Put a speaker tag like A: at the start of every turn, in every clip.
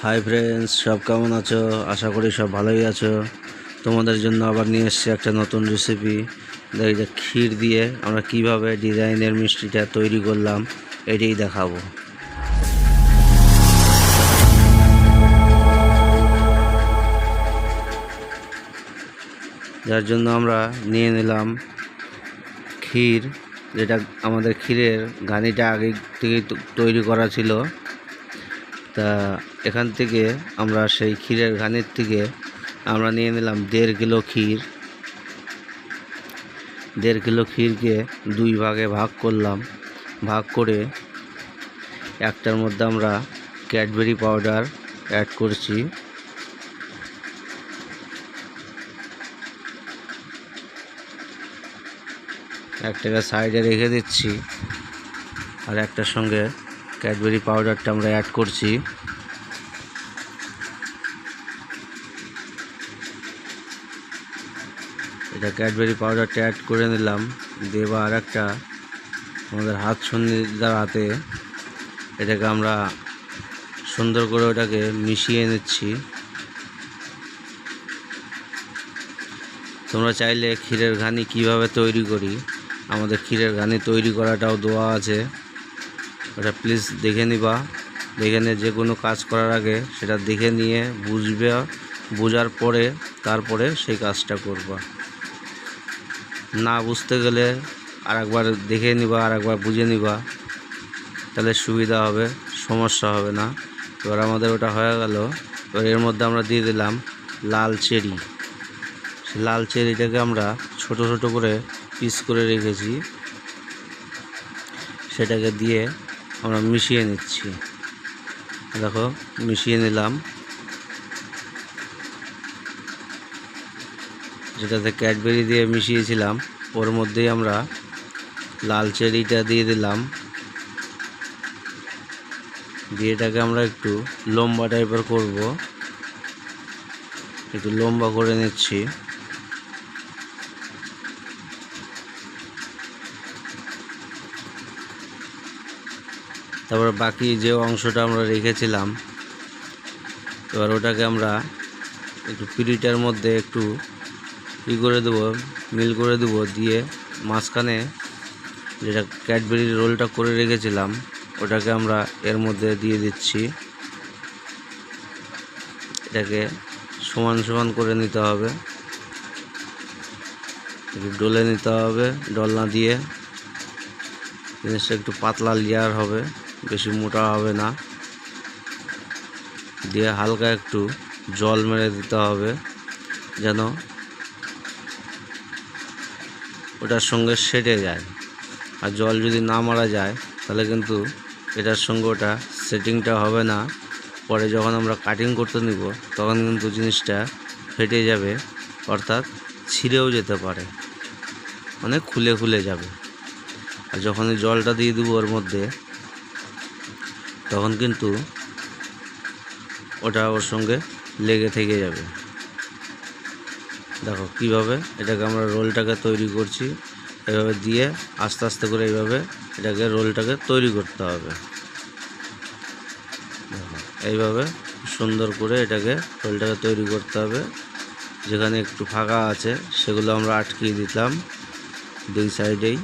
A: Hi friends, সব কেমন আছো? আশা করি সব ভালোই আছো। তোমাদের জন্য আবার নিয়ে এসেছি একটা নতুন রেসিপি। এই যে ক্ষীর দিয়ে আমরা কিভাবে ডিজাইনের মিষ্টিটা তৈরি করলাম এটাই দেখাবো। যার জন্য আমরা নিয়ে নিলাম ক্ষীর, যেটা আমাদের ক্ষীরের ঘানিটা আগে থেকে তৈরি করা ছিল। তা এখান থেকে আমরা সেই ক্ষীরের ঘানির থেকে আমরা নিয়ে নিলাম 1.5 কিলো ক্ষীর। 1.5 কিলো ক্ষীরকে 2 ভাগে ভাগ করলাম। ভাগ করে একটার মধ্যে আমরা ক্যাডবেরি পাউডার অ্যাড করছি। একটাকে সাইডে রেখে দিচ্ছি, আর একটার সঙ্গে ক্যাডবেরি পাউডারটা আমরা অ্যাড করছি। এটা ক্যাডবেরি পাউডারটা অ্যাড করে নিলাম। দেবা আর একটা আমাদের হাত সন্ধিদার হাতে এটাকে আমরা সুন্দর করে ওটাকে মিশিয়ে নিচ্ছি। তোমরা চাইলে ক্ষীরের ঘানি কিভাবে তৈরি করি, আমাদের ক্ষীরের ঘানি তৈরি করাটাও দেওয়া আছে, ওটা প্লিজ দেখে নিবা। দেখে নিয়ে যে কোনো কাজ করার আগে সেটা দেখে নিয়ে বোঝার পরে তারপরে সেই কাজটা করবা। না বুঝতে গেলে আর একবার দেখে নিবা, আর একবার বুঝে নিবা, তাহলে সুবিধা হবে, সমস্যা হবে না। এবার আমাদের ওটা হয়ে গেল। এবার এর মধ্যে আমরা দিয়ে দিলাম লাল চেরি। লাল চেরিটাকে আমরা ছোট ছোট করে পিস করে রেখেছি, সেটাকে দিয়ে আমরা মিশিয়ে নিচ্ছি। দেখো, মিশিয়ে নিলাম। যেটাতে ক্যাডবেরি দিয়ে মিশিয়েছিলাম ওর মধ্যেই আমরা লাল চেরিটা দিয়ে দিলাম। দিয়ে এটাকে আমরা একটু লম্বা টাইপের করব, একটু লম্বা করে নিচ্ছি। তারপর বাকি যে অংশটা আমরা রেখেছিলাম, এবার ওটাকে আমরা একটু পিরিটার মধ্যে একটু করে দেবো, মিল করে দেবো। দিয়ে মাঝখানে যেটা ক্যাডবেরির রোলটা করে রেখেছিলাম ওটাকে আমরা এর মধ্যে দিয়ে দিচ্ছি। এটাকে সমান সমান করে নিতে হবে, একটু ডলে নিতে হবে। ডলনা দিয়ে জিনিসটা একটু পাতলা লেয়ার হবে, বেশি মোটা হবে না। দিয়ে হালকা একটু জল মেরে দিতে হবে, যেন ওটার সঙ্গে সেটে যায়। আর জল যদি না মারা যায় তাহলে কিন্তু এটার সঙ্গে ওটা সেটিংটা হবে না। পরে যখন আমরা কাটিং করতে নিব তখন কিন্তু জিনিসটা ফেটে যাবে, অর্থাৎ ছিঁড়েও যেতে পারে, মানে খুলে খুলে যাবে। আর যখনই জলটা দিয়ে দেবো ওর মধ্যে, তখন কিন্তু ওটা ওর সঙ্গে লেগে থেকে যাবে। দেখো কিভাবে এটাকে আমরা রোলটাকে তৈরি করছি। এভাবে দিয়ে আস্তে আস্তে করে এইভাবে এটাকে রোলটাকে তৈরি করতে হবে। দেখো এইভাবে সুন্দর করে এটাকে রোলটাকে তৈরি করতে হবে। যেখানে একটু ফাঁকা আছে সেগুলো আমরা আটকিয়ে দিলাম, 2 সাইডেই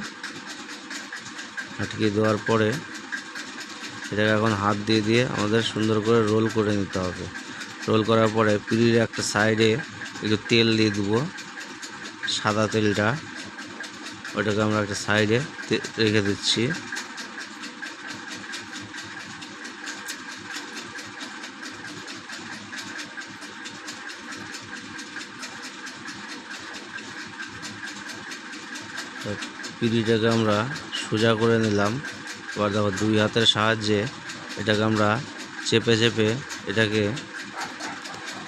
A: আটকিয়ে দেওয়ার পরে এটাকে এখন হাত দিয়ে দিয়ে আমাদের সুন্দর করে রোল করে নিতে হবে। রোল করার পরে পিঁড়ির একটা সাইডে একটু তেল দিয়ে দেবো, সাদা তেলটা। ওটাকে আমরা একটা সাইডে রেখে দিচ্ছি। পিঁড়িটাকে আমরা সোজা করে নিলাম। এবার দেখো 2 হাতের সাহায্যে এটাকে আমরা চেপে চেপে এটাকে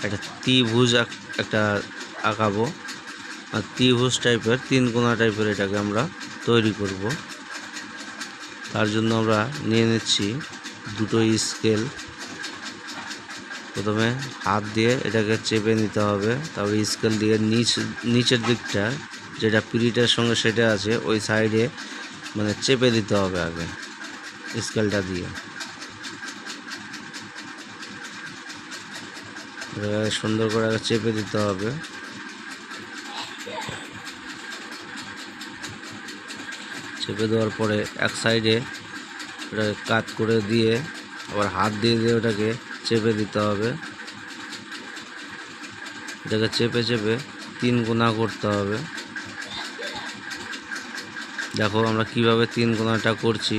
A: একটা ত্রিভুজ একটা আঁকাবো। আর ত্রিভুজ টাইপের 3 কোণা টাইপের এটাকে আমরা তৈরি করব। তার জন্য আমরা নিয়ে নিচ্ছি 2টো স্কেল। প্রথমে হাত দিয়ে এটাকে চেপে নিতে হবে, তারপরে স্কেল দিয়ে নিচের দিকটা যেটা পিঁড়িটার সঙ্গে সেটা আছে ওই সাইডে মানে চেপে দিতে হবে আগে স্কেলটা দিয়ে। সুন্দর করে চেপে দিতে হবে। চেপে দেওয়ার পরে এক সাইডে ওটাকে কাট করে দিয়ে আবার হাত দিয়ে ওটাকে চেপে দিতে হবে। এটাকে চেপে চেপে 3 কোণা করতে হবে। দেখো আমরা কিভাবে 3 কোণাটা করছি,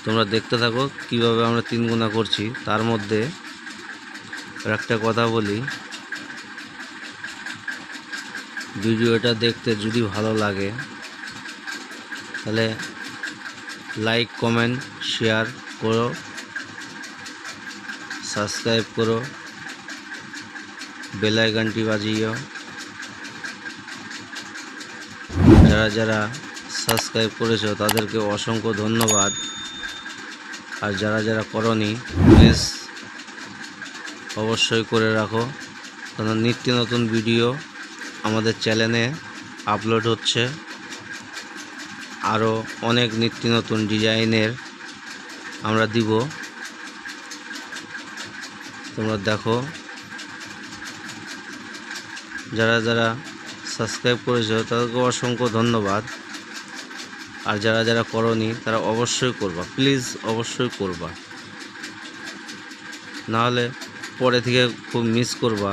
A: তোমরা দেখতে থাকো কিভাবে আমরা 3 কোণা করছি। তার মধ্যে একটা কথা বলি, ভিডিওটা দেখতে যদি ভালো লাগে তাহলে লাইক কমেন্ট শেয়ার করো, সাবস্ক্রাইব করো, বেল আইকনটি বাজিও। যারা যারা সাবস্ক্রাইব করেছো তাদেরকে অসংখ্য ধন্যবাদ। আর যারা যারা করনি প্লিজ অবশ্যই করে রাখো, কারণ নিত্য নতুন ভিডিও আমাদের চ্যানেলে আপলোড হচ্ছে। আরও অনেক নিত্য নতুন ডিজাইনের আমরা দিব, তোমরা দেখো। যারা যারা সাবস্ক্রাইব করেছো তাদেরকে অসংখ্য ধন্যবাদ। আর যারা যারা করনি তারা অবশ্যই করবা, প্লিজ অবশ্যই করবা, নাহলে পরে থেকে খুব মিস করবা।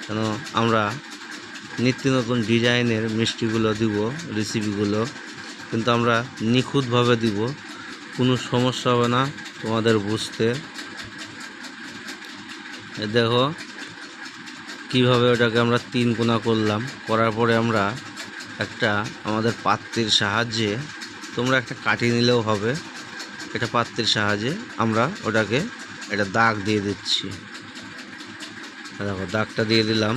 A: কেন আমরা নিত্য নতুন ডিজাইনের মিষ্টিগুলো দিব, রেসিপিগুলো কিন্তু আমরা নিখুঁতভাবে দিব, কোনো সমস্যা হবে না তোমাদের বুঝতে। দেখো কিভাবে ওটাকে আমরা 3 কোণা করলাম। করার পরে আমরা একটা আমাদের পাত্রের সাহায্যে, তোমরা একটা কাটি নিলেও হবে, এটা পাত্রের সাহায্যে আমরা ওটাকে একটা দাগ দিয়ে দিচ্ছি। দেখো দাগটা দিয়ে দিলাম,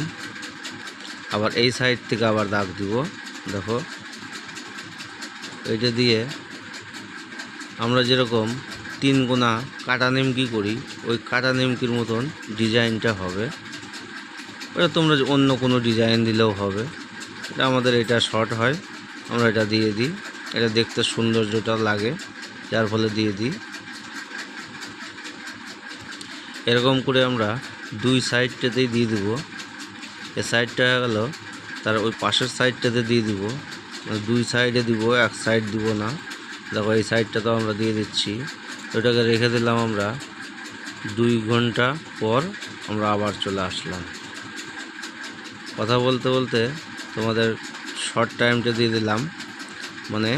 A: আবার এই সাইড থেকে আবার দাগ দিব। দেখো এইটা দিয়ে আমরা যেরকম 3 কোণা কাটা নিমকি করি, ওই কাটা নিমকির মতন ডিজাইনটা হবে। ওটা তোমরা অন্য কোনো ডিজাইন দিলেও হবে, এটা আমাদের এটা শর্ট হয়, আমরা এটা দিয়ে দিই। এটা দেখতে সৌন্দর্যটা লাগে, যার ফলে দিয়ে দিই। এরকম করে আমরা 2 সাইডটাতেই দিয়ে দেবো। এই সাইডটা হয়ে গেল, তার ওই পাশের সাইডটাতে দিয়ে দিব। 2 সাইডে দিব, এক সাইড দিব না। দেখো এই সাইডটা তো আমরা দিয়ে দিচ্ছি। ওটাকে রেখে দিলাম আমরা। 2 ঘন্টা পর আমরা আবার চলে আসলাম। কথা বলতে বলতে তোমাদের শর্ট টাইমটা দিয়ে দিলাম, মানে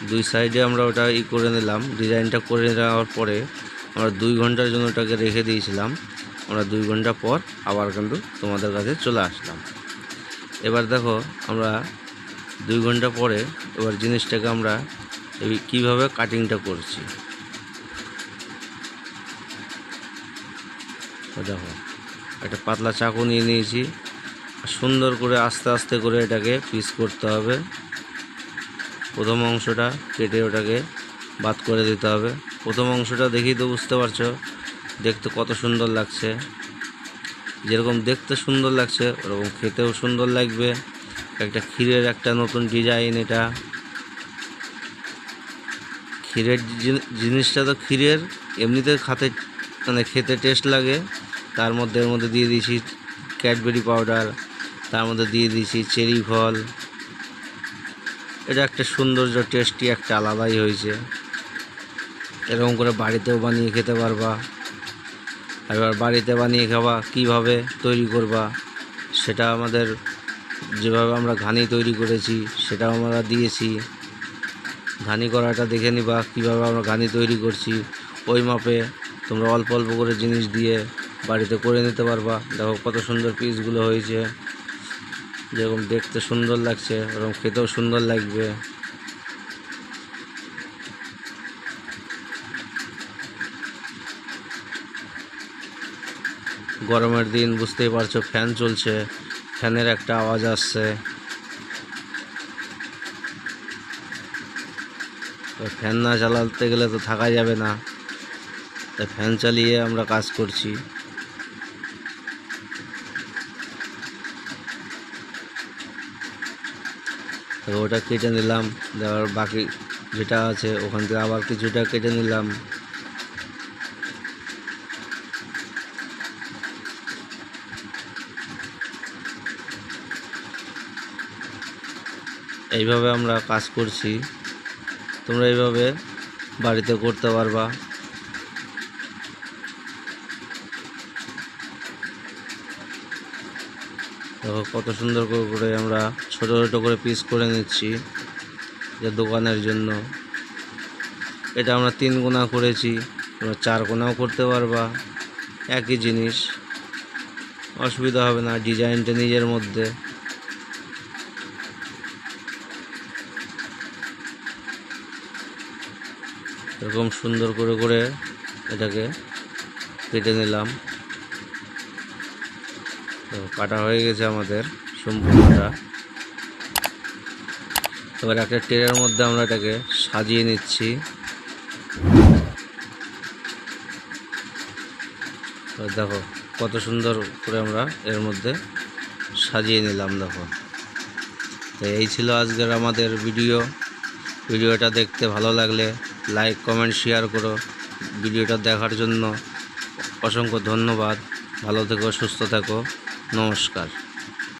A: 2 সাইডে আমরা ওটা করে নিলাম। ডিজাইনটা করে নেওয়ার পরে আমরা 2 ঘন্টার জন্য ওটাকে রেখে দিয়েছিলাম। আমরা 2 ঘন্টা পর আবার কিন্তু তোমাদের কাছে চলে আসলাম। এবার দেখো আমরা 2 ঘন্টা পরে এবার জিনিসটাকে আমরা কীভাবে কাটিংটা করছি। দেখো একটা পাতলা চাকু নিয়ে নিয়েছি, সুন্দর করে আস্তে আস্তে করে এটাকে পিস করতে হবে। প্রথম অংশটা কেটে ওটাকে বাদ করে দিতে হবে। প্রথম অংশটা দেখেই তো বুঝতে পারছো দেখতে কত সুন্দর লাগছে। যেরকম দেখতে সুন্দর লাগছে ওরকম খেতেও সুন্দর লাগবে। একটা ক্ষীরের একটা নতুন ডিজাইন, এটা ক্ষীরের জিনিসটা তো ক্ষীরের এমনিতে খেতে টেস্ট লাগে। তার মধ্যে এর মধ্যে দিয়ে দিয়েছি ক্যাডবেরি পাউডার, তার মধ্যে দিয়ে দিয়েছি চেরি ফল। এটা একটা সৌন্দর্য, টেস্টি একটা আলাদাই হয়েছে। এরকম করে বাড়িতেও বানিয়ে খেতে পারবা। এবার বাড়িতে বানিয়ে খাওয়া কীভাবে তৈরি করবা সেটা আমাদের, যেভাবে আমরা ঘানি তৈরি করেছি সেটাও আমরা দিয়েছি। ঘানি করাটা দেখে নিবা কীভাবে আমরা ঘানি তৈরি করছি। ওই মাপে তোমরা অল্প অল্প করে জিনিস দিয়ে বাড়িতে করে নিতে পারবা। দেখো কত সুন্দর পিসগুলো হয়েছে, যেরকম দেখতে সুন্দর লাগছে ওরকম খেতেও সুন্দর লাগবে। গরমের দিন বুঝতেই পারছো, ফ্যান চলছে, ফ্যানের একটা আওয়াজ আসছে। ফ্যান না চালাতে গেলে তো থাকা যাবে না, তাই ফ্যান চালিয়ে আমরা কাজ করছি। ওটা কেটে নিলাম, দেওয়ার বাকি যেটা আছে ওখান থেকে আবার কিছুটা কেটে নিলাম। এইভাবে আমরা কাজ করছি, তোমরা এইভাবে বাড়িতে করতে পারবা। দেখো কত সুন্দর করে আমরা ছোট ছোট করে পিস করে নিচ্ছি যে দোকানের জন্য। এটা আমরা 3 কোনা করেছি, তোমরা 4 কোনাও করতে পারবা, একই জিনিস, অসুবিধা হবে না ডিজাইনটা নিজের মধ্যে। এরকম সুন্দর করে এটাকে কেটে নিলাম। তো কাটা হয়ে গেছে আমাদের সম্পূর্ণটা। এবার একটা ট্রের মধ্যে আমরা এটাকে সাজিয়ে নিচ্ছি। দেখো কত সুন্দর করে আমরা এর মধ্যে সাজিয়ে নিলাম। দেখো, তো এই ছিল আজকের আমাদের ভিডিওটা দেখতে ভালো লাগলে লাইক কমেন্ট শেয়ার করো। ভিডিওটা দেখার জন্য অসংখ্য ধন্যবাদ। ভালো থেকো, সুস্থ থেকো, নমস্কার।